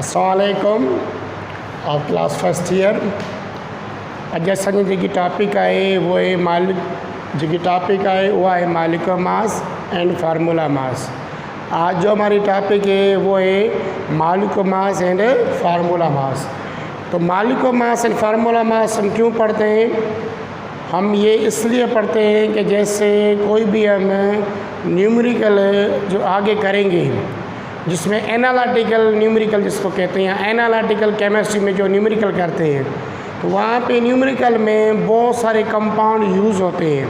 अस्सलामुअलैकुम और class first year अॼु असांजी जेकी टॉपिक आहे वो है मालिक मास एंड फार्मूला मास। आज जो हमारी टॉपिक है वो है मालिक मास एंड फार्मूला मास। तो मालिक मास एंड फार्मूला मास हम क्यों पढ़ते हैं? हम ये इसलिए पढ़ते हैं कि जैसे कोई भी हम न्यूमेरिकल जो आगे करेंगे जिसमें एनालिटिकल न्यूमेरिकल जिसको कहते हैं, एनालिटिकल केमिस्ट्री में जो न्यूमेरिकल करते हैं तो वहाँ पे न्यूमेरिकल में बहुत सारे कंपाउंड यूज़ होते हैं।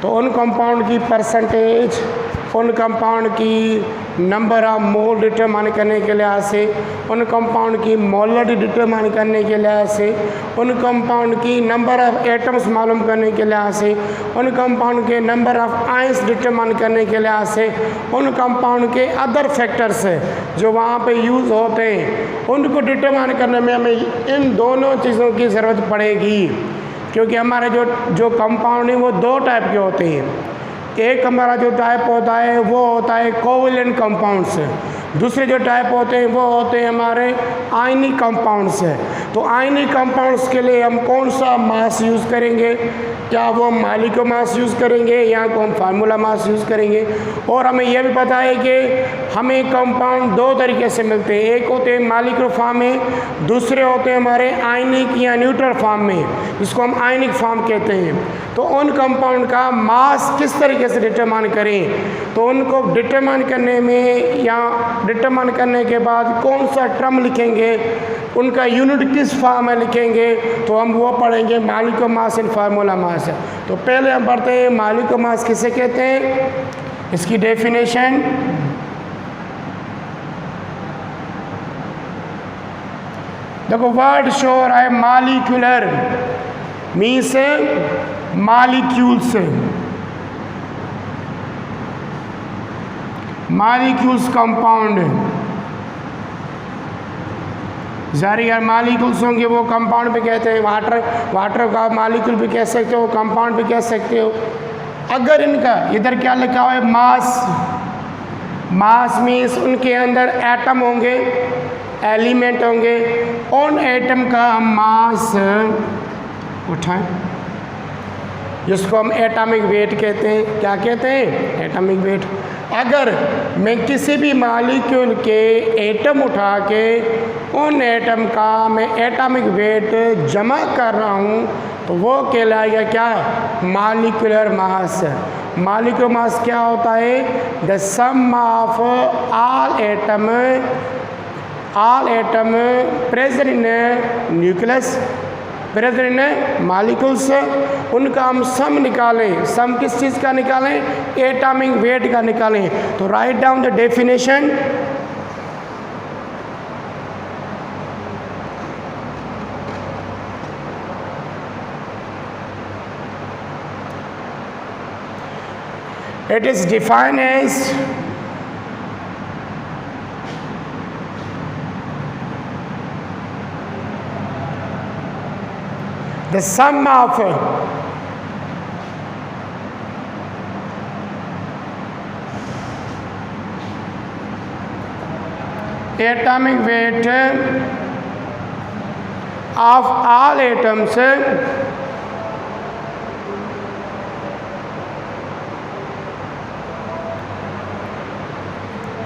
तो उन कंपाउंड की परसेंटेज, उन कंपाउंड की नंबर ऑफ मोल डिटरमाइन करने के लिहाज से, उन कंपाउंड की मोलरिटी डिटरमाइन करने के लिहाज से, उन कंपाउंड की नंबर ऑफ एटम्स मालूम करने के लिहाज से, उन कंपाउंड के नंबर ऑफ आयंस डिटरमाइन करने के लिहाज से, उन कंपाउंड के अदर फैक्टर्स जो वहाँ पे यूज़ होते हैं उनको डिटरमाइन करने में हमें इन दोनों चीज़ों की ज़रूरत पड़ेगी। क्योंकि हमारे जो कंपाउंड है वो दो टाइप के होते हैं। एक हमारा जो टाइप होता है वो होता है कोवेलेंट कंपाउंड्स, दूसरे जो टाइप होते हैं वो होते हैं हमारे आयनिक कंपाउंड्स। तो आयनिक कंपाउंड्स के लिए हम कौन सा मास यूज़ करेंगे? क्या वो मालिक मास यूज़ करेंगे या को हम फार्मूला मास यूज़ करेंगे? और हमें यह भी पता है कि हमें कंपाउंड दो तरीके से मिलते हैं। एक होते हैं मालिक फॉर्म में, दूसरे होते हैं हमारे आयनिक या न्यूट्रल फॉर्म में, जिसको हम आयनिक फॉर्म कहते हैं। तो उन कंपाउंड का मास किस तरीके से डिटरमाइन करें? तो उनको डिटरमाइन करने में या डिटरमाइन करने के बाद कौन सा टर्म लिखेंगे, उनका यूनिट किस फॉर्म में लिखेंगे, तो हम वो पढ़ेंगे मालिक मास एंड फार्मूला मास। तो पहले हम पढ़ते हैं मालिक मास किसे कहते हैं, इसकी डेफिनेशन। देखो वर्ड शो रहा है molecular means molecules, molecules compound. जारी यार मालिक्यूल्स होंगे वो कंपाउंड भी कहते हैं। वाटर का मालिक्यूल भी कह सकते हो, कंपाउंड भी कह सकते हो। अगर इनका इधर क्या लिखा हुआ है मास, मास मीन्स उनके अंदर एटम होंगे, एलिमेंट होंगे, उन एटम का हम मास उठाएं जिसको हम एटॉमिक वेट कहते हैं। क्या कहते हैं? Atomic weight. अगर मैं किसी भी मालिक्यूल के एटम उठा के उन एटम का मैं एटॉमिक वेट जमा कर रहा हूँ तो वो कहलाएगा क्या? Molecular mass. मालिक्यूलर मास क्या होता है? The sum of all atom present in nucleus, present in molecules, उनका हम सम निकालें। सम किस चीज़ का निकालें? एटॉमिक वेट का निकालें। तो write down the definition. It is defined as the sum of atomic weight of all atoms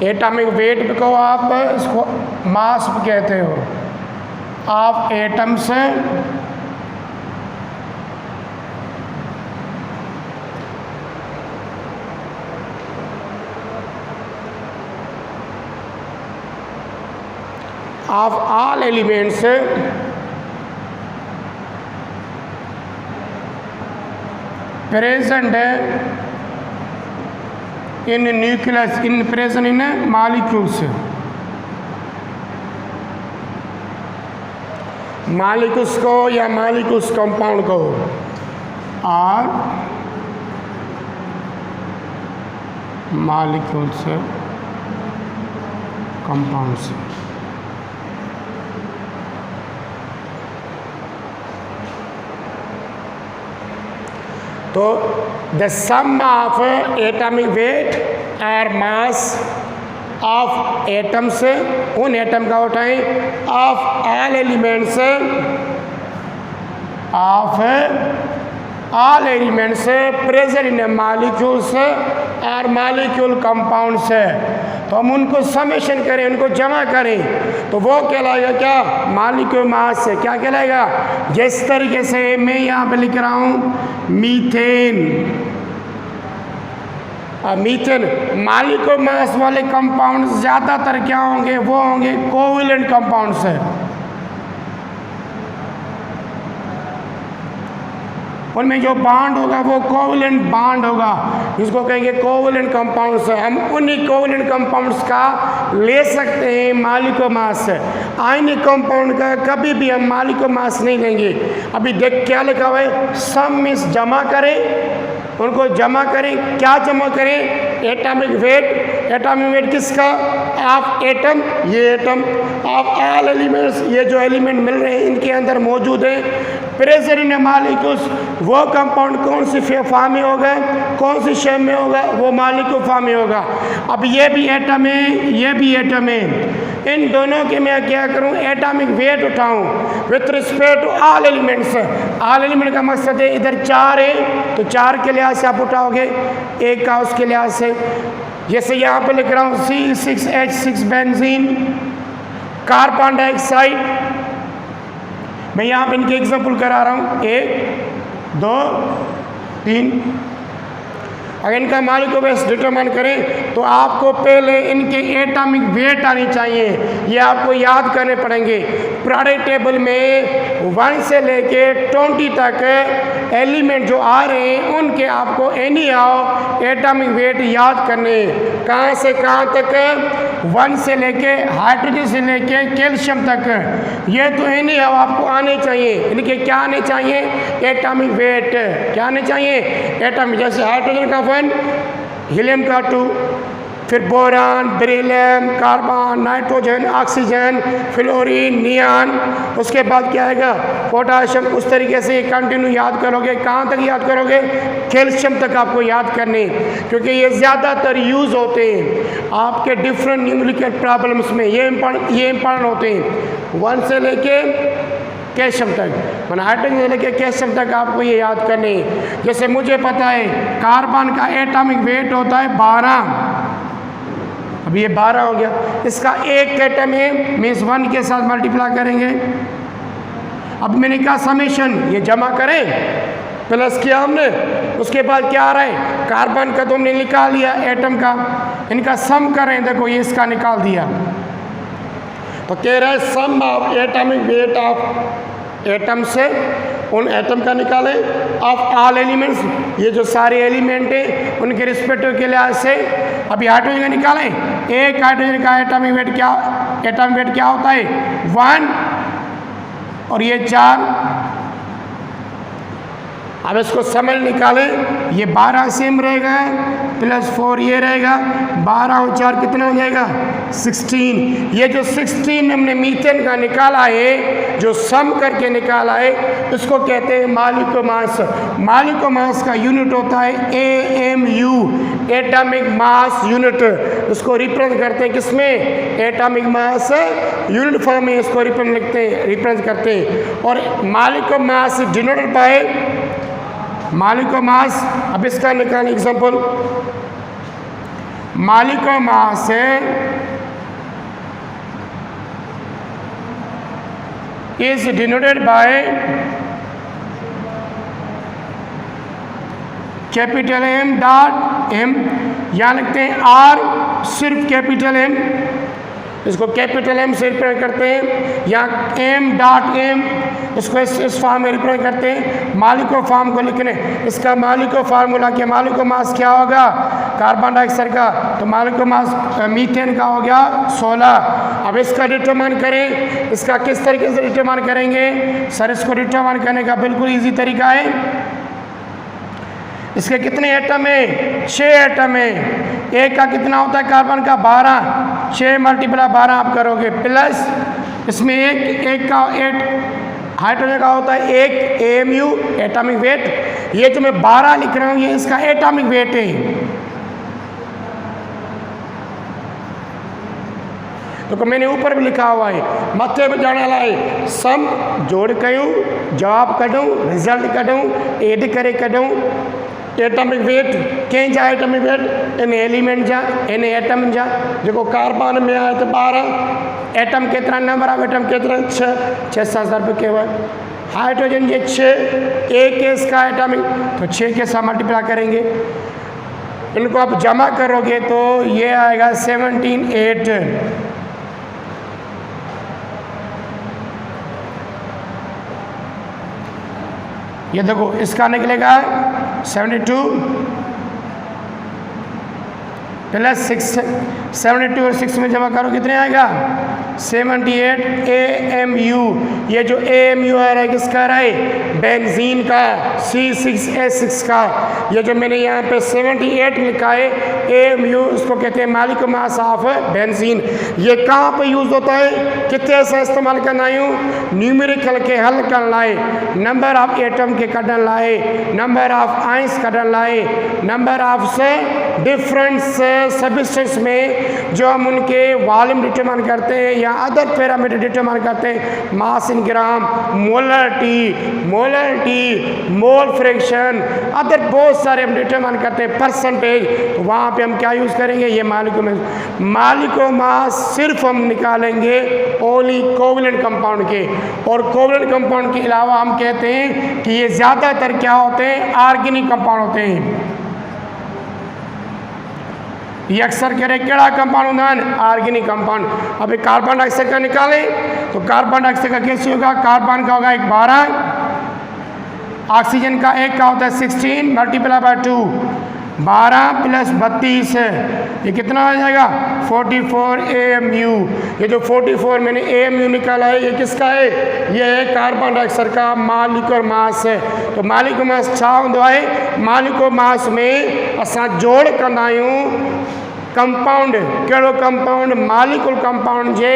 atomic weight को आप इसको मास कहते हो, of atoms of all elements present in nucleus, present in molecules. Molecules को या molecules compound को और molecules compounds. तो the sum of atomic weight और मास ऑफ एटम्स, उन एटम का उठाएं, of all elements, of all elements present in molecules और मॉलिक्यूल कंपाउंड्स है। तो हम उनको समेशन करें, उनको जमा करें तो वो कहलाएगा क्या, मॉलिक्यूलर मास है। क्या कहलाएगा, जिस तरीके से मैं यहाँ पे लिख रहा हूँ मीथेन, मीथेन मॉलिक्यूलर मास वाले कंपाउंड्स ज़्यादातर क्या होंगे, वो होंगे कोवैलेंट कंपाउंड्स है। उनमें जो बॉन्ड होगा वो कोवैलेंट बॉन्ड होगा, जिसको कहेंगे कोवैलेंट कंपाउंड्स है। हम उन्हीं कोवैलेंट कंपाउंड्स का ले सकते हैं मॉलिक्यूलर मास। आयनिक कंपाउंड का कभी भी हम मॉलिक्यूलर मास नहीं लेंगे। अभी देख क्या लिखा हुआ है, सम मीन्स जमा करें, उनको जमा करें। क्या जमा करें, एटॉमिक वेट। एटॉमिक वेट किसका, ऑफ एटम, ये एटम, ऑफ ऑल एलिमेंट्स, ये जो एलिमेंट मिल रहे हैं इनके अंदर मौजूद है। प्रेजेंट इन मॉलिक्यूल्स, वो कंपाउंड कौन सी फॉर्म में होगा, कौन सी शेप में होगा, वो मॉलिक्यूल फॉर्म में होगा। अब ये भी एटम है, ये भी एटम है। इन दोनों के मैं क्या करूं, एटॉमिक वेट उठाऊं with respect to all elements. All element का मकसद है इधर 4 है तो 4 के लिहाज से आप उठाओगे, एक का उसके लिहाज से। जैसे यहाँ पे लिख रहा हूँ C6H6 बेंजीन, कार्बन डाइऑक्साइड। मैं यहाँ पे इनके एग्जाम्पल करा रहा हूँ, 1 2 3। अगर इनका मॉलिक्यूलर वेट डिटरमाइन करें तो आपको पहले इनके एटॉमिक वेट आनी चाहिए, ये आपको याद करने पड़ेंगे। प्रोडक्ट टेबल में 1 से लेके 20 तक एलिमेंट जो आ रहे हैं उनके आपको एनी हाउ एटॉमिक वेट याद करने। कहाँ से कहाँ तक, 1 से लेके हाइड्रोजन से लेके कैल्शियम तक, ये तो एनी हाउ आपको आने चाहिए। इनके क्या आने चाहिए, एटॉमिक वेट। क्या आने चाहिए, एटॉमिक। जैसे हाइड्रोजन का 1, हीलियम का 2, फिर boron, beryllium, carbon, nitrogen, oxygen, fluorine, neon, उसके बाद क्या आएगा, पोटाशियम। उस तरीके से कंटिन्यू याद करोगे। कहाँ तक याद करोगे, कैल्शियम तक आपको याद करने, क्योंकि ये ज़्यादातर यूज़ होते हैं आपके डिफरेंट न्यूमेरिकल प्रॉब्लम्स में। ये इम्पॉर्टेंट होते हैं 1 से लेके कैल्शियम तक, मैंने हाइड्रोजन से लेके कैल्शियम तक आपको ये याद करने। जैसे मुझे पता है कार्बन का एटॉमिक वेट होता है 12, अब ये 12 हो गया। इसका एक एटम है, मीन्स 1 के साथ मल्टीप्लाई करेंगे। अब मैंने कहा समेशन, ये जमा करें, प्लस किया हमने, उसके बाद क्या आ रहा है, कार्बन का तो हमने निकाल लिया एटम का, इनका सम करें, देखो ये इसका निकाल दिया। तो कह रहा है sum of atomic weight of atom से उन एटम का निकालें, ऑफ ऑल एलिमेंट्स, ये जो सारे एलिमेंट हैं उनके रिस्पेक्टिव के लिहाज से। अभी हाइड्रोजन का निकालें, एक हाइड्रोजन का एटॉमिक वेट क्या होता है, 1 और ये 4। अब इसको समझ निकालें, ये 12 सेम रहेगा, प्लस 4 ये रहेगा, 12 और 4 कितना हो जाएगा, 16। ये जो 16 हमने मीथेन का निकाला है, जो सम करके निकाला है, इसको कहते हैं मॉलिक्यूलर मास। मॉलिक्यूलर मास का यूनिट होता है AMU, एटॉमिक मास यूनिट। इसको रिप्रेजेंट करते हैं किसमें, एटॉमिक मास यूनिट फॉर्म में इसको रिप्रेजेंट करते हैं। और molecular mass denoted by molecular mass. अब इसका निकालें example, molecular mass is denoted by capital M dot M, यहाँ लिखते हैं R, सिर्फ कैपिटल M, इसको कैपिटल M से रिप्रेजेंट करते हैं। यहाँ M डॉट M, इसको इस फॉर्म में रिप्रेजेंट करते हैं। मॉलिक्यूलर फॉर्म को लिखने, इसका मॉलिक्यूलर फार्मूला क्या, मॉलिक्यूलर मास क्या होगा कार्बन डाइऑक्साइड का, तो मॉलिक्यूलर मास मीथेन का हो गया 16। अब इसका डिटरमाइन करें, इसका किस तरीके से डिटरमाइन करेंगे सर, इसको डिटरमाइन करने का बिल्कुल ईजी तरीका है। इसके कितने एटम है, 6 एटम है। एक का कितना होता है कार्बन का, 12, 6 मल्टीप्लाई 12 आप करोगे, प्लस इसमें एक का 8 हाइड्रोजन का होता है 1 AMU एटॉमिक वेट। ये जो मैं 12 लिख रहा हूँ ये इसका एटॉमिक वेट है। तो मैंने ऊपर भी लिखा हुआ है मथे में जाने लाए सम जोड़ कयूं जवाब कढूं रिजल्ट कढूं एड करे कढूं एटॉमिक वेट कंहिं जा एटॉमिक वेट इन एलिमेंट जा इन एटम जा जो कार्बन में आहे तो 12 एटम केतिरा नंबर ऑफ एटम केतिरा 6 सां ज़रब कयो आहे हाइड्रोजन ये 6 एक इसका एटॉमिक तो 6 के साथ मल्टीप्लाई करेंगे इनको आप जमा करोगे तो ये आएगा 17 8 ये देखो इसका निकलेगा 72 प्लस 6 72 और 6 में जमा करो कितने आएगा 78 AMU ये जो AMU आ रहा है किसका रहा है बेंजीन का C6H6 का ये जो मैंने यहाँ पे 78 लिखा है AMU उसको कहते हैं मालिक मास ऑफ बेंजीन ये कहाँ पे यूज़ होता है कितने से इस्तेमाल करना आयूं न्यूमेरिकल के हल कर लाए नंबर ऑफ एटम के कढण लाए नंबर ऑफ आइंस कढण लाए नंबर ऑफ से डिफरेंट सबस्टेंस में जो हम उनके वॉल्यूम डिटरमाइन करते हैं या अदर पैरामीटर डिटरमाइन करते हैं मास इन ग्राम मोलरिटी मोल फ्रैक्शन अदर बहुत सारे हम डिटरमाइन करते हैं परसेंटेज तो वहाँ पे हम क्या यूज़ करेंगे ये मालिको मास सिर्फ हम निकालेंगे ओनली कोवलेंट कंपाउंड के और कोवलेंट कंपाउंड के अलावा हम कहते हैं कि ये ज़्यादातर क्या होते हैं ऑर्गेनिक कंपाउंड होते हैं ये अक्सर कह रहे केड़ा कंपाउंड होता है ऑर्गेनिक कंपाउंड अभी कार्बन डाइऑक्साइड का निकालें तो कार्बन डाइऑक्साइड का कैसे होगा कार्बन का होगा 12 ऑक्सीजन का एक का होता है 16 मल्टीप्लाई बाय 2 12 प्लस 32 ये कितना आ जाएगा 44 AMU ये जो 44 मैंने AMU निकाला है ये किसका है ये है कार्बन डाइऑक्साइड का मालिकुलर मास है तो मालिकुलर मास छा होंदो आहे मालिकुलर मास में असां जोड़ कंदा आहियूं कंपाउंड कहिड़ो कंपाउंड मालिकुलर कंपाउंड जे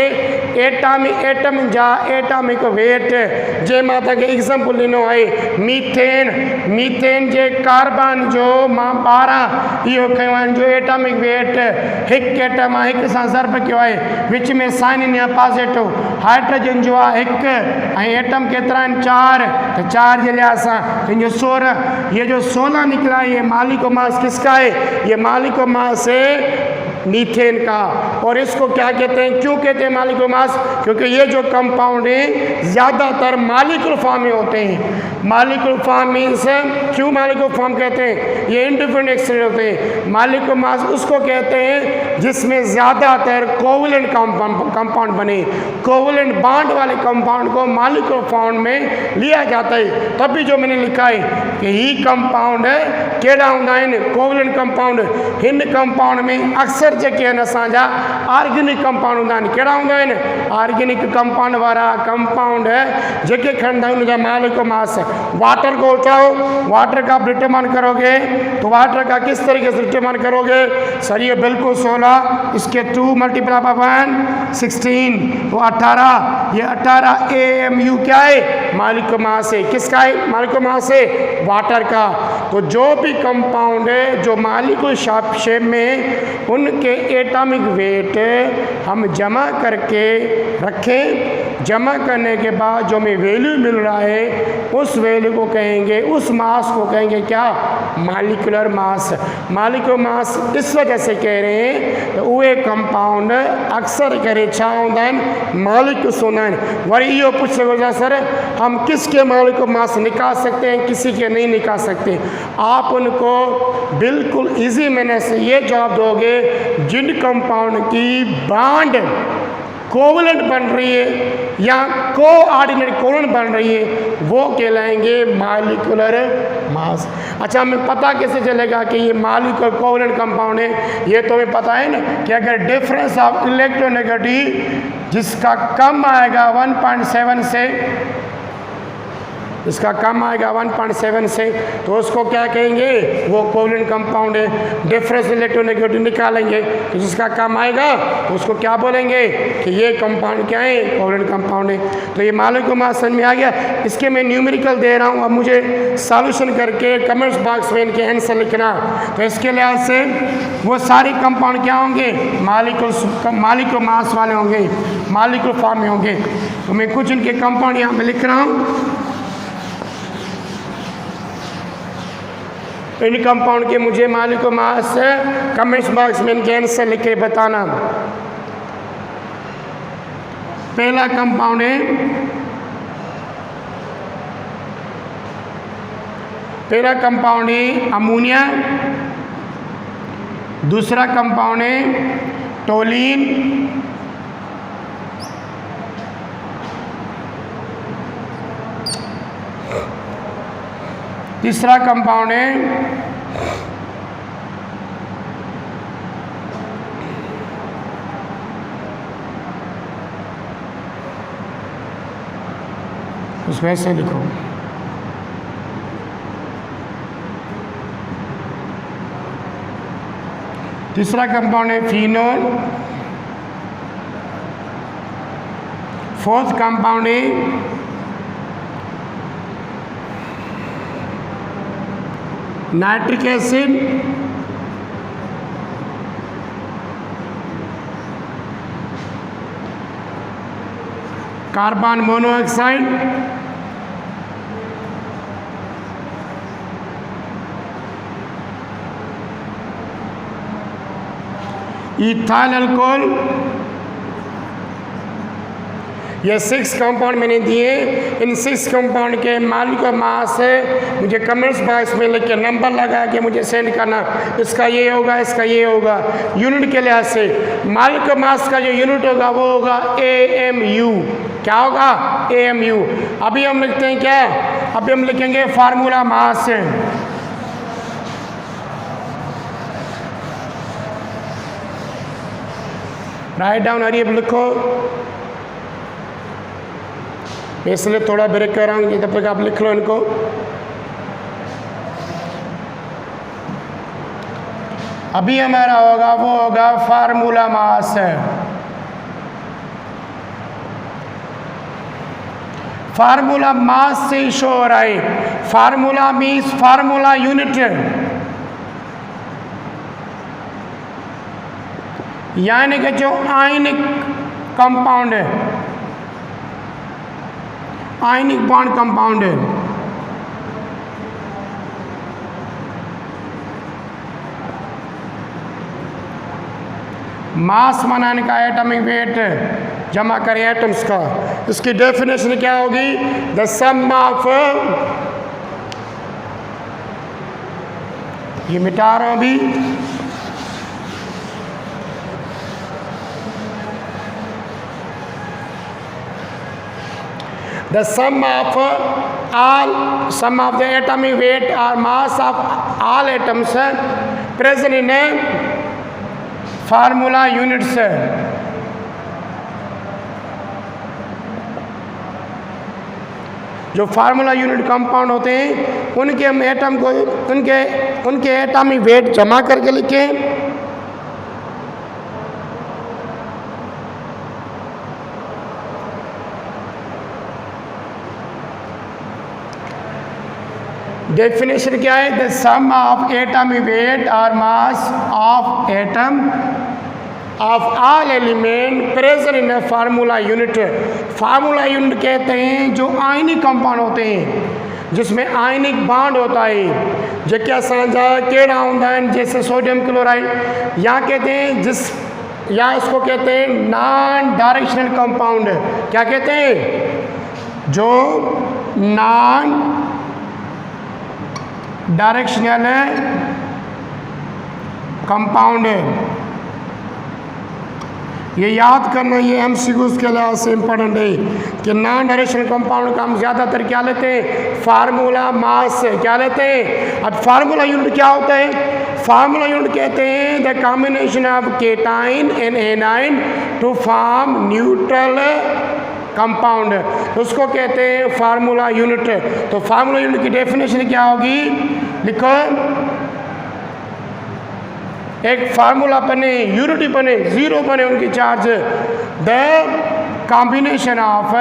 एटम जा एटॉमिक वेट जे मां तव्हांखे एग्जाम्पल ॾिनो आहे मीथेन जे कार्बन जो मां 12 इहो खयो आहे जो एटॉमिक वेट हिकु एटम आहे हिकु सां ज़रब कयो आहे विच में साइन इन पॉजिटिव हाइड्रोजन जो आहे हिकु ऐं एटम केतिरा आहिनि 4 तो 4 जे लिहाज़ सां तुंहिंजो 16 ये जो 16 निकला ये मालिकुलर मास किसका है ये मालिकुलर मास है मीथेन का और इसको क्या कहते हैं क्यों कहते हैं मालिकुलर मास क्योंकि ये जो कंपाउंड है ज़्यादातर मालिकुलर फॉर्म में होते हैं मालिकुलर फॉर्म मीन्स क्यों मालिकुलर फॉर्म कहते हैं ये इंडिपेंडेंट एक्सटेंट होते हैं मालिकुलर मास उसको कहते हैं जिसमें ज़्यादातर कोवलेंट कंपाउंड बने कोवलेंट बॉन्ड वाले कंपाउंड को मालिकुलर फॉर्म में लिया जाता है तभी जो मैंने लिखा है कि ही कंपाउंड केड़ा होंदा आहिनि कोवलेंट कंपाउंड हिन कंपाउंड में अक्सर जेके आहिनि असांजा ऑर्गेनिक कंपाउंड हूंदा आहिनि कहिड़ा हूंदा आहिनि ऑर्गेनिक कंपाउंड वारा कंपाउंड जेके खणंदा आहिनि उनजा मालिकुलर मास वाटर को उठाओ वाटर का आप डिटरमाइन करोगे तो वाटर का किस तरीके से डिटरमाइन करोगे सर ये बिल्कुल 16 इसके 2 मल्टीप्लाई बाय 1 16 वो 18 ये 18 AMU क्या है मालिकुलर मास है किसका है मालिकुलर मास है वाटर का तो जो भी कंपाउंड है जो मालिकुलर शेप में उनके एटॉमिक वेट हम जमा करके रखें जमा करने के बाद जो हमें वैल्यू मिल रहा है उस वैल्यू को कहेंगे उस मास को कहेंगे क्या मालिकुलर मास मालिकुलर मास इस वजह से कह रहे हैं तो उहे कंपाउंड अक्सर करे छा हूंदा आहिनि मालिकुलर हूंदा आहिनि वरी इहो पुछ सघो सर हम किसके मालिकुलर मास निकाल सकते हैं किसी के नहीं निकाल सकते आप उनको बिल्कुल इजी मैंने से ये जवाब दोगे जिन कंपाउंड की बॉन्ड कोवलेंट बन रही है या कोऑर्डिनेट कोवलेंट बन रही है वो कहलाएंगे मालिकुलर मास अच्छा हमें पता कैसे चलेगा कि ये मालिकुलर कोवलेंट कंपाउंड है ये तो हमें पता है ना कि अगर डिफरेंस ऑफ इलेक्ट्रोनेगेटिव जिसका कम आएगा 1.7 से इसका कम आएगा 1.7 से, तो उसको क्या कहेंगे, वो कोवलेंट कंपाउंड है। डिफरेंस रिलेटिव नेगेटिव निकालेंगे तो जिसका कम आएगा उसको क्या बोलेंगे कि ये कंपाउंड क्या है, कोवलेंट कंपाउंड है। तो ये मॉलिक्यूलर मास समझ में आ गया। इसके मैं न्यूमेरिकल दे रहा हूँ, अब मुझे सॉल्यूशन करके कमेंट्स बॉक्स में इनके आंसर लिखना। तो इसके लिहाज से वो सारे कंपाउंड क्या होंगे, मॉलिक्यूलर मास वाले होंगे, मॉलिक्यूलर फॉर्म में होंगे। तो मैं कुछ इनके कंपाउंड यहाँ पे लिख रहा हूँ। इन कंपाउंड के मुझे मॉलिक्यूलर मास कमेंट्स बॉक्स में इनके आंसर लिख के बताना। पहला कंपाउंड है, पहला कंपाउंड है अमोनिया, दूसरा कंपाउंड है टोलिन, तीसरा कंपाउंड है उसमें से लिखो, तीसरा कंपाउंड है फिनोल, फोर्थ कंपाउंड है nitric acid, carbon monoxide, ethyl alcohol. ये 6 कंपाउंड मैंने दिए। इन 6 कंपाउंड के मॉलिक्यूलर मास है, मुझे कमेंट्स बॉक्स में लिख के नंबर लगा के मुझे सेंड करना। इसका ये होगा, इसका ये होगा। यूनिट के लिहाज से मॉलिक्यूलर मास का जो यूनिट होगा वो होगा AMU। क्या होगा, AMU। अभी हम लिखते हैं क्या, अभी हम लिखेंगे फार्मूला मास। राइट डाउन, हरी अब लिखो। इसलिए थोड़ा ब्रेक कर रहा हूँ, तब तक आप लिख लो इनको। अभी हमारा होगा वो होगा फार्मूला मास। फार्मूला मास से शो हो रहा है। फार्मूला मीन्स फार्मूला यूनिट, यानी कि जो आयनिक कंपाउंड है, आयनिक बॉन्ड कंपाउंड है, मास बनाने का एटॉमिक वेट जमा करें एटम्स का। इसकी डेफिनेशन क्या होगी, द सम ऑफ, ये मिटा रहा हूं अभी, the sum of the atomic weight or mass of all atoms present in a formula units। जो फार्मूला यूनिट कंपाउंड होते हैं उनके हम एटम को, उनके एटॉमिक वेट जमा करके लिखें। डेफिनेशन क्या है, the sum of atomic weight और mass of atom of all element present in a formula unit. Formula unit कहते हैं जो आयनिक कंपाउंड होते हैं, जिसमें आयनिक बॉन्ड होता है। जो क्या साझा केड़ा होता है, जैसे सोडियम क्लोराइड, यहाँ कहते हैं या इसको कहते हैं नॉन डायरेक्शनल कंपाउंड। क्या कहते हैं, जो नॉन डायरेक्शनल कंपाउंड है। ये याद करना, ये MCQs के लिहाज से इम्पोर्टेंट है कि नॉन डायरेक्शनल कंपाउंड का हम ज़्यादातर क्या लेते हैं, फार्मूला मास से क्या लेते हैं। अब फार्मूला यूनिट क्या होता है, फार्मूला यूनिट कहते हैं the combination of cation and anion to form neutral compound, उसको कहते हैं फार्मूला यूनिट। तो फार्मूला यूनिट की डेफिनेशन क्या होगी, लिखो, एक फार्मूला बने, यूनिट बने, जीरो बने उनकी charge, the combination of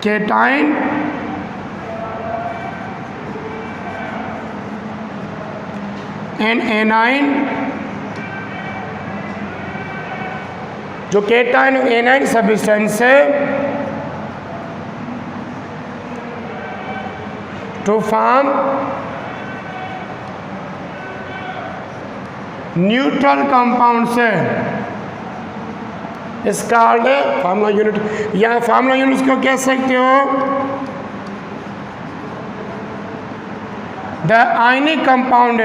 cation and A9, जो केटाइन और एनाइन सब्सटेंस है, टू फॉर्म न्यूट्रल कंपाउंड से इस कॉल्ड फार्मूला यूनिट। या फार्मूला यूनिट को कह सकते हो the ionic compound,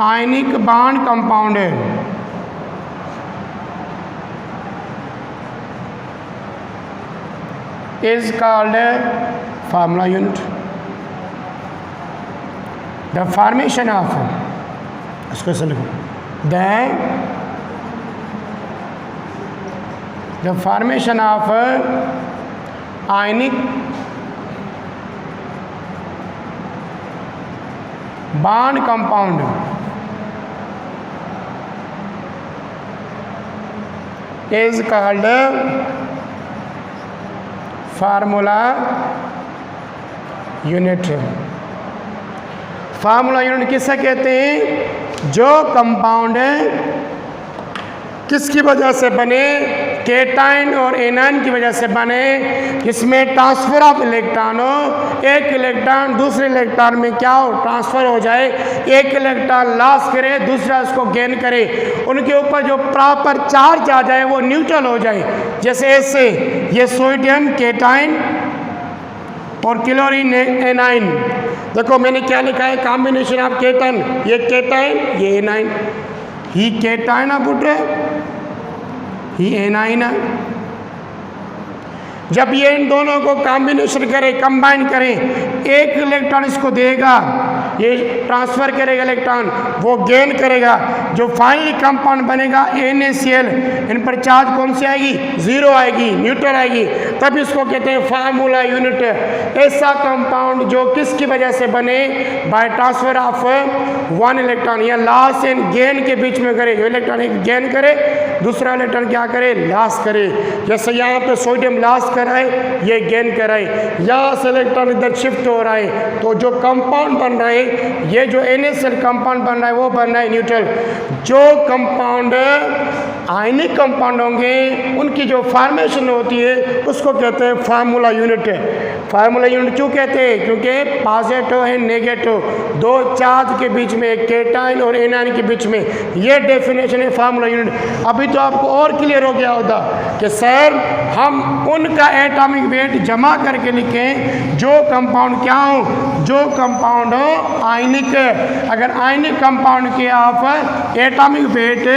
ionic bond compound is called a formula unit. The formation of, इसको ऐसे लिखो, the formation of ionic bond compound is called formula unit. Formula unit किसे कहते हैं, जो कंपाउंड किसकी वजह से बने, केटाइन और एनाइन की वजह से बने, जिसमें ट्रांसफर ऑफ इलेक्ट्रॉन हो, एक इलेक्ट्रॉन दूसरे इलेक्ट्रॉन में क्या हो, ट्रांसफर हो जाए, एक इलेक्ट्रॉन लॉस करे, दूसरा उसको गेन करे, उनके ऊपर जो प्रॉपर चार्ज आ जाए वो न्यूट्रल हो जाए। जैसे ऐसे ये सोडियम केटाइन और क्लोरीन एनाइन, देखो मैंने क्या लिखा है, कॉम्बिनेशन ऑफ केटाइन, ये केटाइन ये एनाइन, ही केटाइन पुट ही एनाइन। जब ये इन दोनों को कॉम्बिनेशन करें, कंबाइन करें, एक इलेक्ट्रॉन इसको देगा, ये ट्रांसफर करेगा इलेक्ट्रॉन, वो गेन करेगा, जो फाइनली कंपाउंड बनेगा NaCl, इन पर चार्ज कौन सी आएगी, जीरो आएगी, न्यूट्रल आएगी, तब इसको कहते हैं फार्मूला यूनिट। ऐसा कंपाउंड जो किसकी वजह से बने, by transfer of one electron, या लॉस एंड गेन के बीच में करे, जो इलेक्ट्रॉन एक गेन करे, दूसरा इलेक्ट्रॉन क्या करे, लॉस करे। जैसे यहाँ पे सोडियम लॉस कराए, ये गेन कराए, यहाँ से इलेक्ट्रॉन इधर शिफ्ट हो रहा है, तो जो कंपाउंड बन रहा है, ये जो NaCl कंपाउंड बन रहा है वो बन रहा है न्यूट्रल। जो कंपाउंड आयनिक कंपाउंड होंगे उनकी जो फॉर्मेशन होती है उसको कहते हैं फार्मूला यूनिट। फार्मूला यूनिट क्यों कहते हैं, क्योंकि पॉजिटिव एंड नेगेटिव दो चार्ज के बीच में, केटाइन और एनाइन के बीच में, ये डेफिनेशन है फार्मूला यूनिट। अभी तो आपको और क्लियर हो गया होता कि सर हम उनका एटॉमिक वेट जमा करके लिखें जो कंपाउंड क्या हो, जो कंपाउंड हो आयनिक। अगर आयनिक कंपाउंड के आप एटॉमिक वेट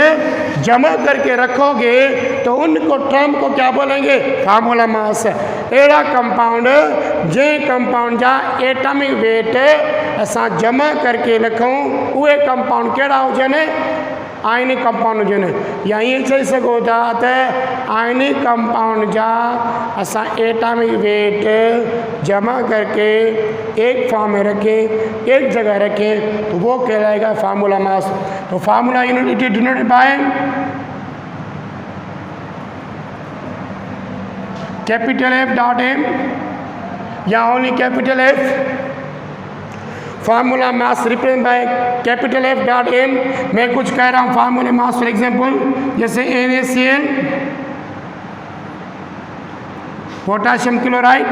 जमा करके रखोगे तो उनको टर्म को क्या बोलेंगे, फार्मूला मास। एड़ा कंपाउंड जे कंपाउंड जा एटॉमिक वेट असां जमा करके रखूं उहे कंपाउंड केड़ा हुजनि, आयनिक कंपाउंड हुजनि। या ईअं चई सघो था त आयनिक कंपाउंड जा असां एटॉमिक वेट जमा करके एक फॉर्म में रखें, एक जगह रखें, तो वो कहलाएगा फार्मूला मास। तो formula unit it is denoted by capital F dot M या only capital F। Formula mass represent by capital F dot M। मैं कुछ कह रहा हूँ फार्मूला मास, फॉर एग्जाम्पल जैसे NaCl, पोटाशियम क्लोराइड,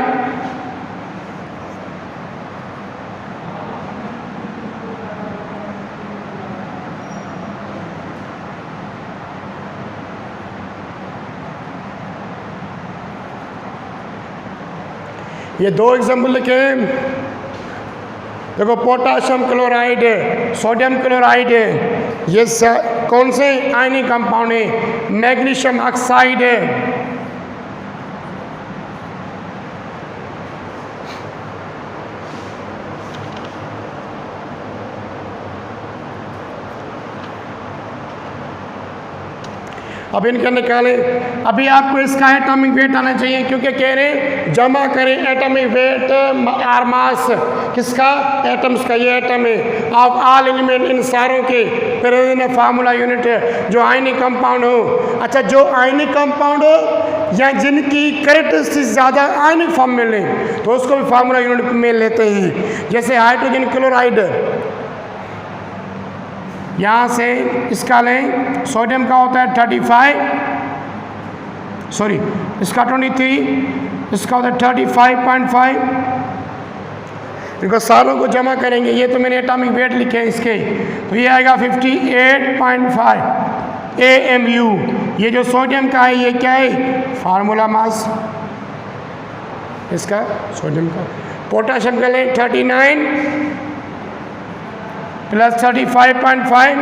ये दो एग्जाम्पल लिखे। देखो पोटाशियम क्लोराइड है, सोडियम क्लोराइड है, ये कौन से आयनिक कंपाउंड है, मैग्नीशियम ऑक्साइड है। अब इनके निकालें। अभी आपको इसका एटॉमिक वेट आना चाहिए, क्योंकि कह रहे हैं जमा करें एटॉमिक वेट और मास किसका, एटम्स का। ये एटम है ऑफ ऑल एलिमेंट, इन सारों के। फिर फार्मूला यूनिट है जो आयनिक कंपाउंड हो। अच्छा, जो आयनिक कंपाउंड हो या जिनकी कैरेक्टरिस्टिक्स ज़्यादा आयनिक फॉर्म में लें तो उसको भी फार्मूला यूनिट में लेते हैं। जैसे हाइड्रोजन क्लोराइड, यहाँ से इसका लें, सोडियम का होता है 35, सॉरी इसका 23, इसका होता है 35.5। इनको सारों को जमा करेंगे, ये तो मैंने एटॉमिक वेट लिखे हैं इसके, तो ये आएगा 58.5 AMU। ये जो सोडियम का है ये क्या है, फार्मूला मास इसका सोडियम का। पोटाशियम का लें 39 प्लस 35.5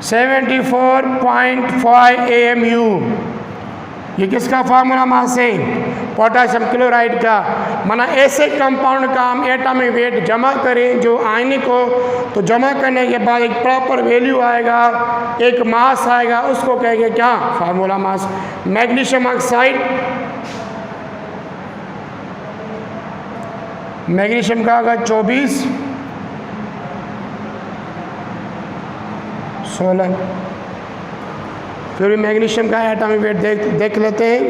74.5 AMU। ये किसका फार्मूला मास है, पोटाशियम क्लोराइड का। माना ऐसे कंपाउंड का हम एटॉमिक वेट जमा करें जो आयनिक हो, तो जमा करने के बाद एक प्रॉपर वैल्यू आएगा, एक मास आएगा, उसको कहेंगे क्या, formula mass. Magnesium oxide, magnesium का होगा 24, 16। फिर भी मैग्नीशियम का एटॉमिक वेट देख लेते हैं।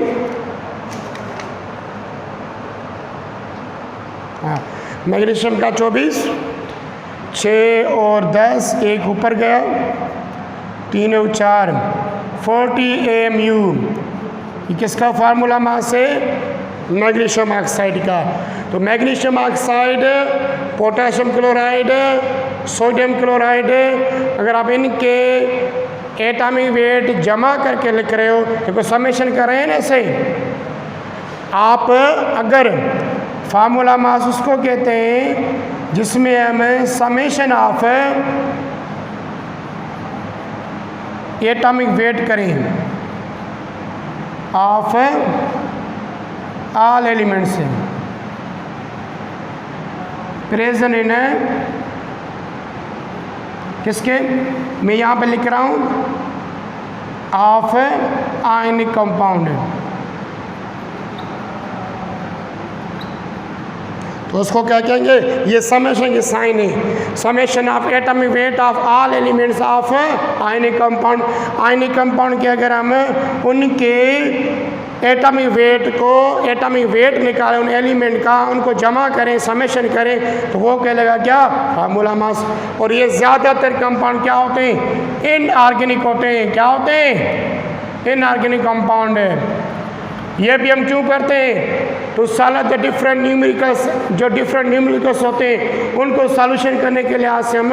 हाँ, मैग्नीशियम का 24, 6 और 10, एक ऊपर गया, 3 और 4, 40 AMU। ये किसका फार्मूला मास है, मैग्नीशियम ऑक्साइड का। तो magnesium oxide, potassium chloride, sodium chloride, अगर आप इनके एटॉमिक वेट जमा करके लिख रहे हो, देखो समेशन कर रहे हैं ना ऐसे। आप अगर फार्मूला मास उसको कहते हैं जिसमें हम समेशन ऑफ एटॉमिक वेट करें ऑफ ऑल एलिमेंट्स प्रेजेंट इन किसके, मैं यहाँ पे लिख रहा हूँ ऑफ आयनिक कंपाउंड। तो उसको क्या कहेंगे, ये समेशन की साइन है, summation of atomic weight of all elements of ionic compound. Ionic compound के अगर हम उनके एटॉमिक वेट निकालें उन एलिमेंट का, उनको जमा करें, समेशन करें, तो वो कहलाएगा क्या, फार्मूला मास। और ये ज़्यादातर कंपाउंड क्या होते हैं, इनऑर्गेनिक होते हैं। क्या होते हैं, इनऑर्गेनिक कंपाउंड है। ये भी हम क्यों करते हैं, तो साला जो डिफरेंट न्यूमेरिकल्स होते हैं उनको सॉल्यूशन करने के लिए से हम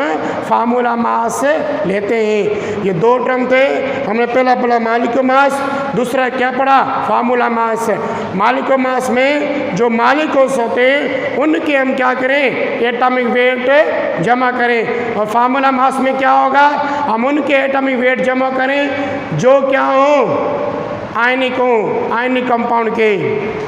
फार्मूला मास लेते हैं। ये दो टर्म थे, हमने पहला पढ़ा मॉलिक्यूलर मास, दूसरा क्या पढ़ा, फार्मूला मास। मॉलिक्यूलर मास में जो मॉलिक्यूल्स होते हैं उनके हम क्या करें, एटॉमिक वेट जमा करें। और फार्मूला मास में क्या होगा, हम उनके एटॉमिक वेट जमा करें जो क्या हो, आयनिक हो, आयनिक कंपाउंड के।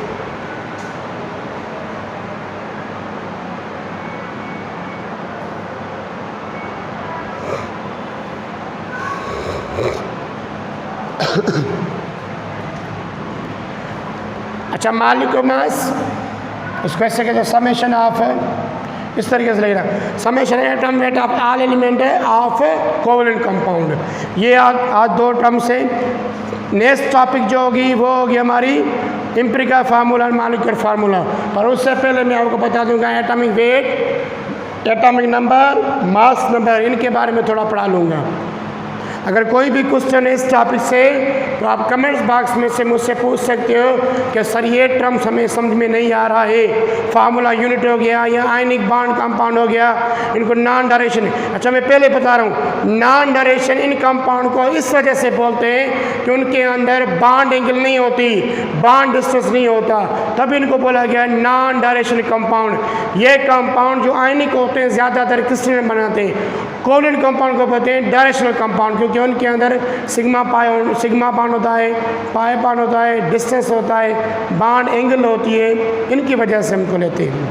अच्छा, मॉलिक्यूलर मास उसको ऐसे कहते हैं समेशन ऑफ, इस तरीके से लिख रहा, summation atomic weight of all element of covalent compound. ये आज दो टर्म से। नेक्स्ट टॉपिक जो होगी वो होगी हमारी एम्पिरिकल फार्मूला और मॉलिक्यूलर फार्मूला। पर उससे पहले मैं आपको बता दूंगा atomic weight, atomic number, mass number, इनके बारे में थोड़ा पढ़ा लूँगा। अगर कोई भी क्वेश्चन है इस टॉपिक से तो आप कमेंट्स बॉक्स में से मुझसे पूछ सकते हो कि सर ये टर्म्स हमें समझ में नहीं आ रहा है, फार्मूला यूनिट हो गया या आयनिक बॉन्ड कंपाउंड हो गया, इनको नॉन डायरेक्शन। अच्छा, मैं पहले बता रहा हूँ, नॉन डायरेक्शन इन कंपाउंड को इस वजह से बोलते हैं कि उनके अंदर बॉन्ड एंगल नहीं होती, बॉन्ड डिस्टेंस नहीं होता, तब इनको बोला गया नॉन डायरेक्शन कंपाउंड। ये कंपाउंड जो आयनिक होते हैं ज़्यादातर क्रिस्टल बनाते हैं। कोवलेंट कंपाउंड को बोलते हैं डायरेक्शनल कंपाउंड, क्योंकि उनके अंदर सिग्मा बॉन्ड होता है, पाई बॉन्ड होता है, डिस्टेंस होता है, बॉन्ड एंगल होती है, इनकी वजह से हमको लेते हैं।